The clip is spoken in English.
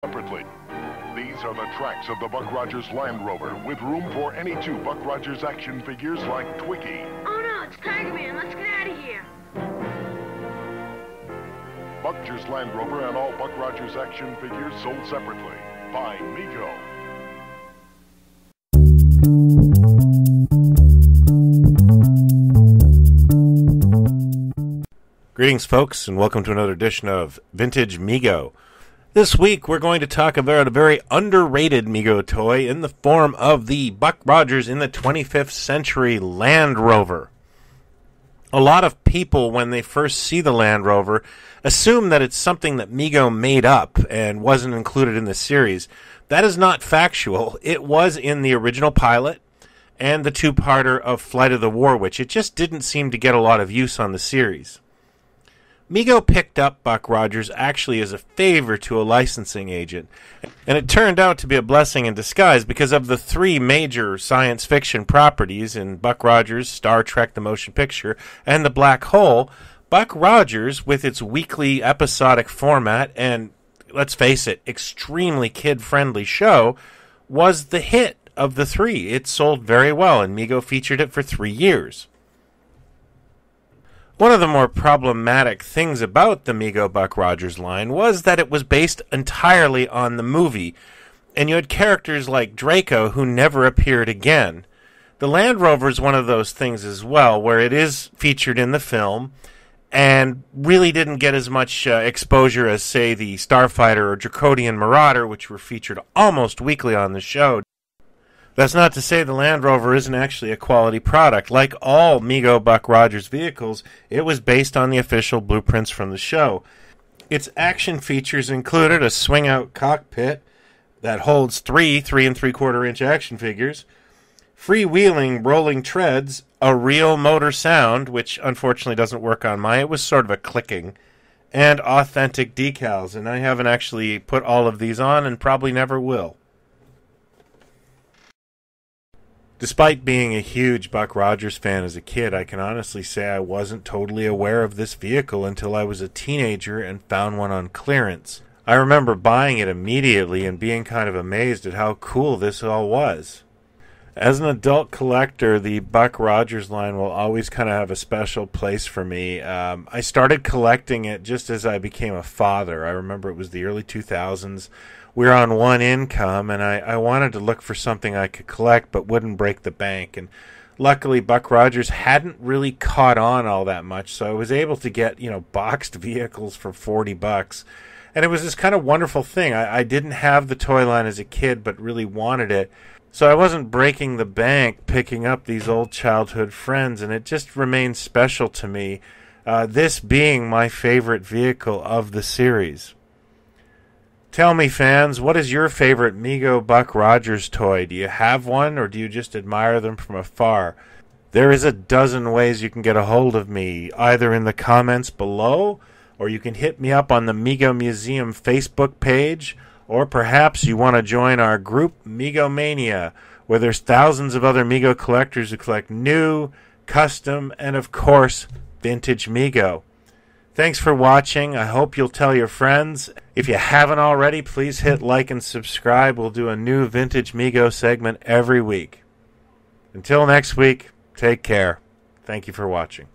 separately. These are the tracks of the Buck Rogers Land Rover, with room for any two Buck Rogers action figures like Twiggy. Oh no, it's Tiger Man. Let's get out of here. Buck Rogers Land Rover and all Buck Rogers action figures sold separately by Mego. Greetings, folks, and welcome to another edition of Vintage Mego. This week, we're going to talk about a very underrated Mego toy in the form of the Buck Rogers in the 25th Century Land Rover. A lot of people, when they first see the Land Rover, assume that it's something that Mego made up and wasn't included in the series. That is not factual. It was in the original pilot and the two-parter of Flight of the War Witch. It just didn't seem to get a lot of use on the series. Mego picked up Buck Rogers actually as a favor to a licensing agent, and it turned out to be a blessing in disguise because of the three major science fiction properties in Buck Rogers, Star Trek the Motion Picture, and The Black Hole. Buck Rogers, with its weekly episodic format and, let's face it, extremely kid-friendly show, was the hit of the three. It sold very well, and Mego featured it for 3 years. One of the more problematic things about the Mego Buck Rogers line was that it was based entirely on the movie, and you had characters like Draco who never appeared again. The Land Rover is one of those things as well, where it is featured in the film and really didn't get as much exposure as, say, the Starfighter or Dracodian Marauder, which were featured almost weekly on the show. That's not to say the Land Rover isn't actually a quality product. Like all Mego Buck Rogers vehicles, it was based on the official blueprints from the show. Its action features included a swing-out cockpit that holds three 3 3/4-inch action figures, freewheeling rolling treads, a real motor sound, which unfortunately doesn't work on mine. It was sort of a clicking, and authentic decals. And I haven't actually put all of these on and probably never will. Despite being a huge Buck Rogers fan as a kid, I can honestly say I wasn't totally aware of this vehicle until I was a teenager and found one on clearance. I remember buying it immediately and being kind of amazed at how cool this all was. As an adult collector, the Buck Rogers line will always kind of have a special place for me. I started collecting it just as I became a father. I remember it was the early 2000s. We were on one income, and I wanted to look for something I could collect but wouldn't break the bank. And luckily, Buck Rogers hadn't really caught on all that much, so I was able to get, boxed vehicles for $40. And it was this kind of wonderful thing. I didn't have the toy line as a kid, but really wanted it. So I wasn't breaking the bank picking up these old childhood friends, and it just remained special to me, this being my favorite vehicle of the series. Tell me, fans, what is your favorite Mego Buck Rogers toy? Do you have one, or do you just admire them from afar? There is a dozen ways you can get a hold of me, either in the comments below, or you can hit me up on the Mego Museum Facebook page, or perhaps you want to join our group, Mego Mania, where there's thousands of other Mego collectors who collect new, custom, and of course, vintage Mego. Thanks for watching. I hope you'll tell your friends. If you haven't already, please hit like and subscribe. We'll do a new Vintage Mego segment every week. Until next week, take care. Thank you for watching.